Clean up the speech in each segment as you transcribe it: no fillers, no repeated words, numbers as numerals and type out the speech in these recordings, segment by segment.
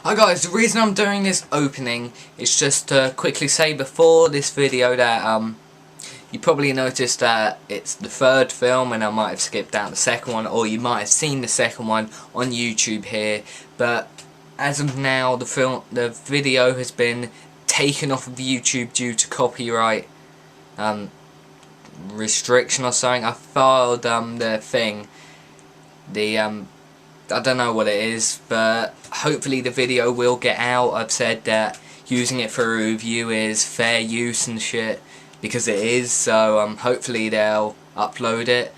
Hi guys, the reason I'm doing this opening is just to quickly say before this video that you probably noticed that it's the third film and I might have skipped out the second one, or you might have seen the second one on YouTube here, but as of now the video has been taken off of YouTube due to copyright restriction or something. I filed I don't know what it is, but hopefully the video will get out. I've said that using it for a review is fair use and shit, because it is, so hopefully they'll upload it.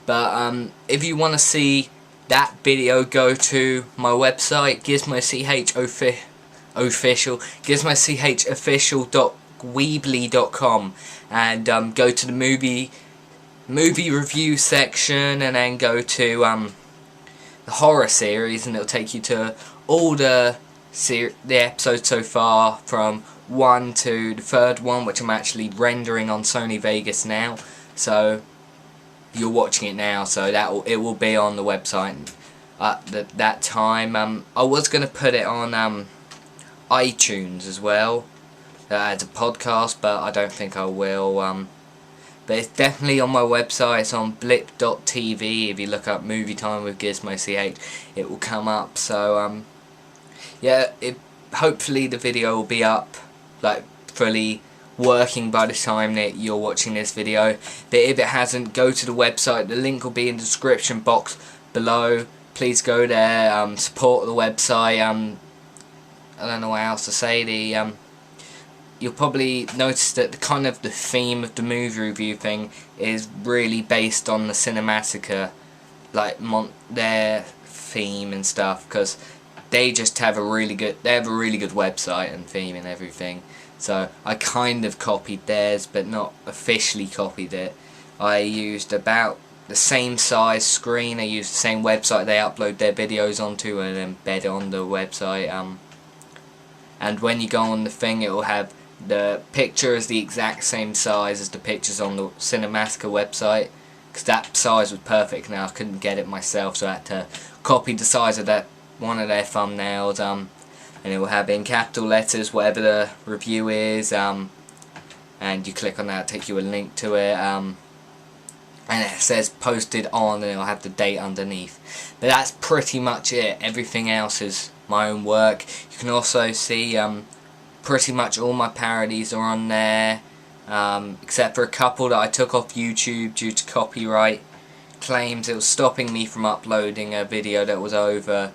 But if you want to see that video, go to my website, GizmoCh official, GizmoChofficial.weebly.com, and go to the movie review section, and then go to the horror series, and it'll take you to all the episodes so far, from 1 to the third one, which I'm actually rendering on Sony Vegas now. So you're watching it now, so it will be on the website at that time. I was gonna put it on iTunes as well as a podcast, but I don't think I will. But it's definitely on my website. It's on blip.tv. If you look up Movie Time with GizmoCh, it will come up. So yeah, hopefully the video will be up, like fully working by the time that you're watching this video. But if it hasn't, go to the website. The link will be in the description box below. Please go there, support the website. I don't know what else to say. You'll probably notice that the theme of the movie review thing is really based on the Cinematica, like their theme and stuff, because they just have a really good website and theme and everything. So I kind of copied theirs, but not officially copied it. I used about the same size screen. I used the same website they upload their videos onto and embed on the website. And when you go on the thing, it will have the picture is the exact same size as the pictures on the Cinematica website, because that size was perfect. Now I couldn't get it myself, so I had to copy the size of one of their thumbnails, and it will have in capital letters whatever the review is, and you click on that, it'll take you a link to it, and it says posted on, and it'll have the date underneath. But that's pretty much it. Everything else is my own work. You can also see pretty much all my parodies are on there, except for a couple that I took off YouTube due to copyright claims. It was stopping me from uploading a video that was over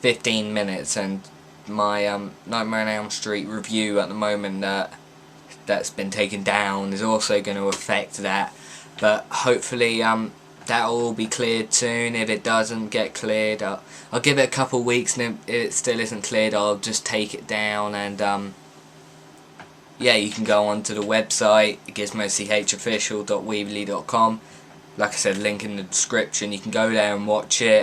15 minutes, and my Nightmare on Elm Street review at the moment that's been taken down is also going to affect that. But hopefully that will all be cleared soon. If it doesn't get cleared, I'll give it a couple weeks, and if it still isn't cleared, I'll just take it down. And yeah, you can go onto the website, GizmoChofficial.weebly.com. Like I said, link in the description. You can go there and watch it.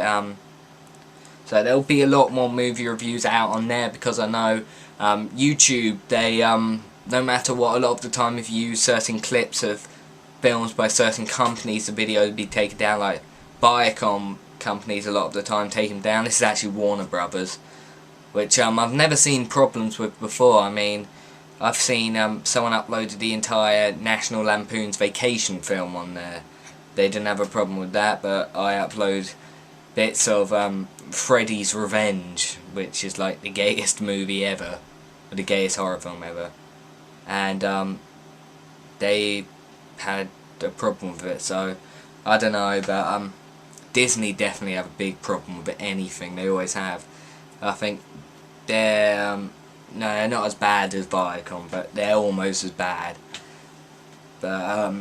So there'll be a lot more movie reviews out on there, because I know YouTube, they no matter what, a lot of the time if you use certain clips of films by certain companies, the video will be taken down. Like Viacom companies a lot of the time take them down. This is actually Warner Brothers, which I've never seen problems with before. I mean, I've seen someone uploaded the entire National Lampoon's Vacation film on there. They didn't have a problem with that, but I upload bits of Freddy's Revenge, which is like the gayest movie ever, or the gayest horror film ever, and they had a problem with it. So I don't know, but Disney definitely have a big problem with anything. They always have. I think they're no, they're not as bad as Viacom, but they're almost as bad. But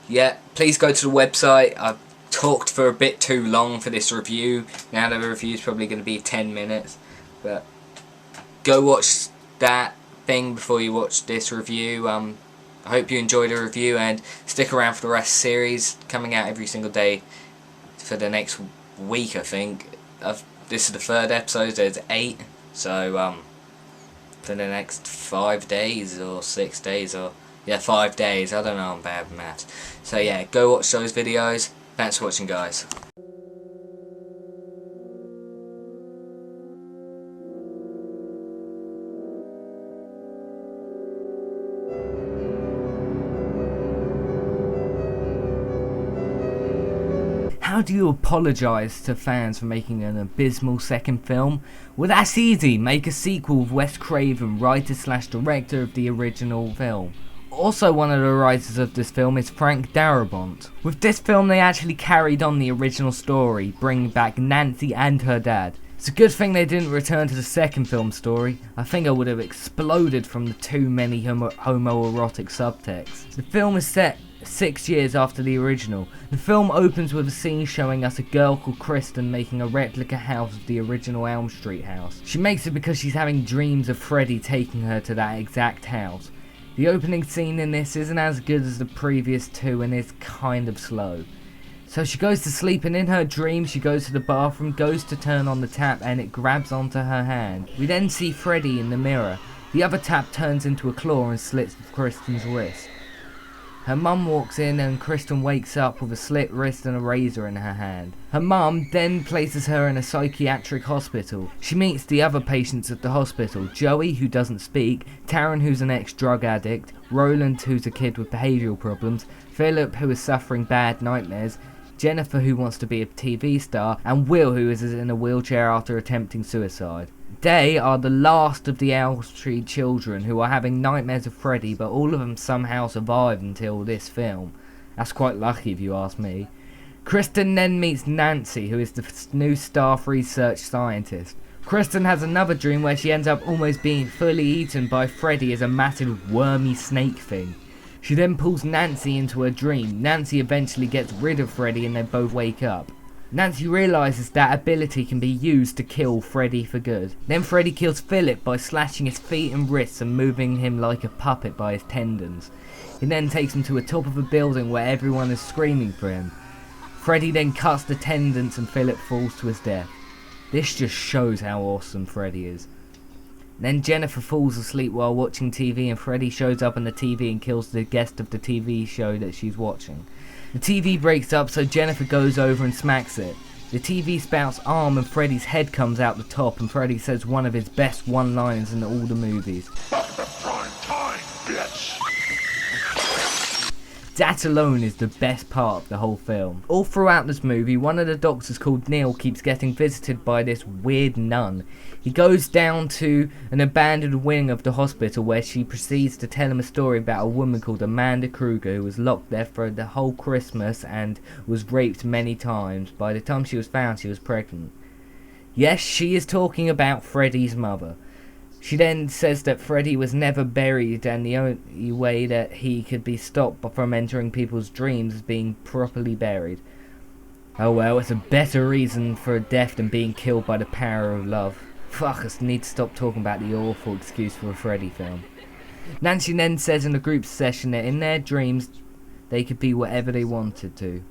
yeah, please go to the website. I've talked for a bit too long for this review. Now the review is probably going to be 10 minutes, but go watch that thing before you watch this review. I hope you enjoyed the review, and stick around for the rest of the series, coming out every single day for the next week. I think this is the third episode. There's 8, so for the next 5 days or 6 days, or yeah, 5 days. I don't know, I'm bad with maths. So yeah, go watch those videos. Thanks for watching, guys. How do you apologise to fans for making an abysmal second film? Well, that's easy. Make a sequel with Wes Craven, writer/director of the original film. Also, one of the writers of this film is Frank Darabont. With this film, they actually carried on the original story, bringing back Nancy and her dad. It's a good thing they didn't return to the second film story. I think I would have exploded from the too many homoerotic subtexts. The film is set 6 years after the original. The film opens with a scene showing us a girl called Kristen making a replica house of the original Elm Street house. She makes it because she's having dreams of Freddy taking her to that exact house. The opening scene in this isn't as good as the previous two and is kind of slow. So she goes to sleep, and in her dream she goes to the bathroom, goes to turn on the tap, and it grabs onto her hand. We then see Freddy in the mirror. The other tap turns into a claw and slits Kristen's wrist. Her mum walks in and Kristen wakes up with a slit wrist and a razor in her hand. Her mum then places her in a psychiatric hospital. She meets the other patients at the hospital: Joey, who doesn't speak, Taryn, who's an ex-drug addict, Roland, who's a kid with behavioural problems, Philip, who is suffering bad nightmares, Jennifer, who wants to be a TV star, and Will, who is in a wheelchair after attempting suicide. They are the last of the Elm Street children who are having nightmares of Freddy, but all of them somehow survive until this film. That's quite lucky if you ask me. Kristen then meets Nancy, who is the new staff research scientist. Kristen has another dream where she ends up almost being fully eaten by Freddy as a massive wormy snake thing. She then pulls Nancy into her dream. Nancy eventually gets rid of Freddy and they both wake up. Nancy realises that ability can be used to kill Freddy for good. Then Freddy kills Philip by slashing his feet and wrists and moving him like a puppet by his tendons. He then takes him to the top of a building where everyone is screaming for him. Freddy then cuts the tendons and Philip falls to his death. This just shows how awesome Freddy is. Then Jennifer falls asleep while watching TV and Freddy shows up on the TV and kills the guest of the TV show that she's watching. The TV breaks up, so Jennifer goes over and smacks it. The TV spouts arm and Freddy's head comes out the top, and Freddy says one of his best one-liners in all the movies. Prime time, bitch! That alone is the best part of the whole film. All throughout this movie, one of the doctors called Neil keeps getting visited by this weird nun. He goes down to an abandoned wing of the hospital where she proceeds to tell him a story about a woman called Amanda Kruger who was locked there for the whole Christmas and was raped many times. By the time she was found, she was pregnant. Yes, she is talking about Freddy's mother. She then says that Freddy was never buried and the only way that he could be stopped from entering people's dreams is being properly buried. Oh well, it's a better reason for a death than being killed by the power of love. Fuck, I need to stop talking about the awful excuse for a Freddy film. Nancy then says in the group session that in their dreams they could be whatever they wanted to.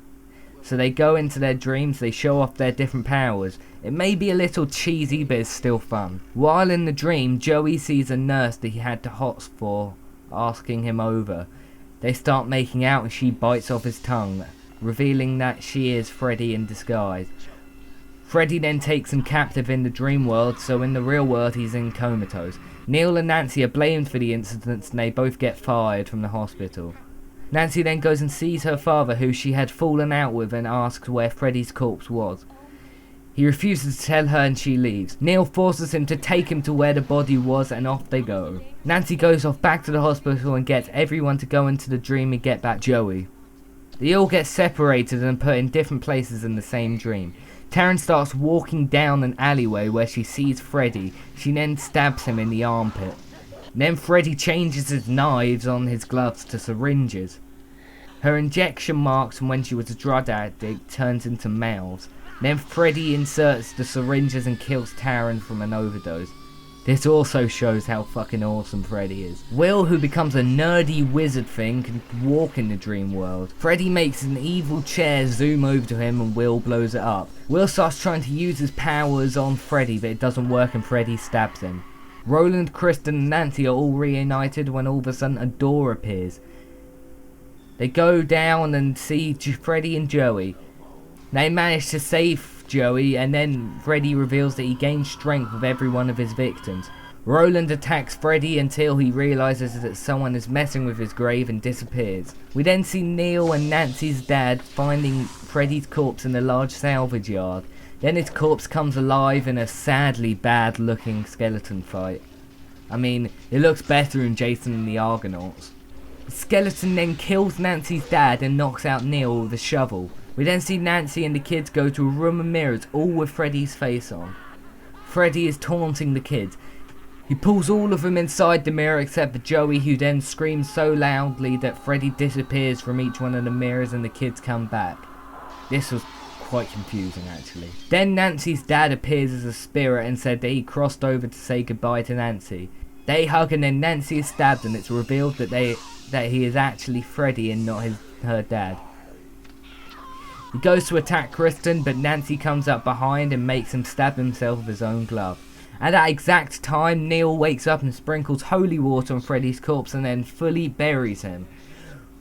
So they go into their dreams, they show off their different powers. It may be a little cheesy, but it's still fun. While in the dream, Joey sees a nurse that he had to hots for, asking him over. They start making out and she bites off his tongue, revealing that she is Freddy in disguise. Freddy then takes him captive in the dream world, so in the real world he's in comatose. Neil and Nancy are blamed for the incidents and they both get fired from the hospital. Nancy then goes and sees her father, who she had fallen out with, and asks where Freddy's corpse was. He refuses to tell her and she leaves. Neil forces him to take him to where the body was and off they go. Nancy goes off back to the hospital and gets everyone to go into the dream and get back Joey. They all get separated and put in different places in the same dream. Taryn starts walking down an alleyway where she sees Freddy. She then stabs him in the armpit. Then Freddy changes his knives on his gloves to syringes. Her injection marks from when she was a drug addict turns into mouths. Then Freddy inserts the syringes and kills Taryn from an overdose. This also shows how fucking awesome Freddy is. Will, who becomes a nerdy wizard thing, can walk in the dream world. Freddy makes an evil chair zoom over to him and Will blows it up. Will starts trying to use his powers on Freddy, but it doesn't work and Freddy stabs him. Roland, Kristen and Nancy are all reunited when all of a sudden a door appears. They go down and see Freddy and Joey. They manage to save Joey, and then Freddy reveals that he gains strength with every one of his victims. Roland attacks Freddy until he realizes that someone is messing with his grave and disappears. We then see Neil and Nancy's dad finding Freddy's corpse in a large salvage yard. Then his corpse comes alive in a sadly bad looking skeleton fight. I mean, it looks better than Jason and the Argonauts. The skeleton then kills Nancy's dad and knocks out Neil with a shovel. We then see Nancy and the kids go to a room of mirrors, all with Freddy's face on. Freddy is taunting the kids. He pulls all of them inside the mirror except for Joey, who then screams so loudly that Freddy disappears from each one of the mirrors and the kids come back. This was quite confusing actually. Then Nancy's dad appears as a spirit and said that he crossed over to say goodbye to Nancy. They hug and then Nancy is stabbed and it's revealed that he is actually Freddy and not her dad. He goes to attack Kristen, but Nancy comes up behind and makes him stab himself with his own glove. At that exact time, Neil wakes up and sprinkles holy water on Freddy's corpse and then fully buries him.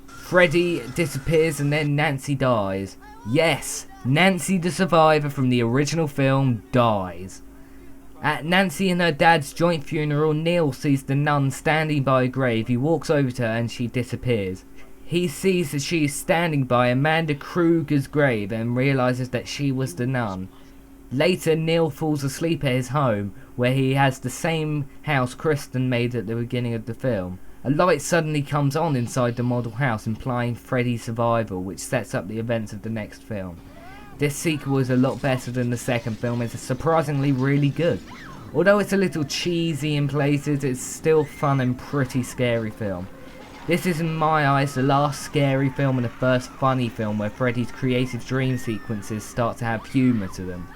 Freddy disappears and then Nancy dies. Yes, Nancy the survivor from the original film dies. At Nancy and her dad's joint funeral, Neil sees the nun standing by a grave. He walks over to her and she disappears. He sees that she is standing by Amanda Kruger's grave and realizes that she was the nun. Later, Neil falls asleep at his home, where he has the same house Kristen made at the beginning of the film. A light suddenly comes on inside the model house, implying Freddy's survival, which sets up the events of the next film. This sequel is a lot better than the second film. It's surprisingly really good. Although it's a little cheesy in places, it's still fun and pretty scary film. This is in my eyes the last scary film and the first funny film where Freddy's creative dream sequences start to have humour to them.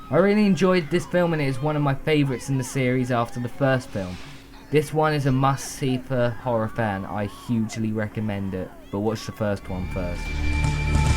I really enjoyed this film and it is one of my favourites in the series after the first film. This one is a must see for horror fan. I hugely recommend it, but watch the first one first.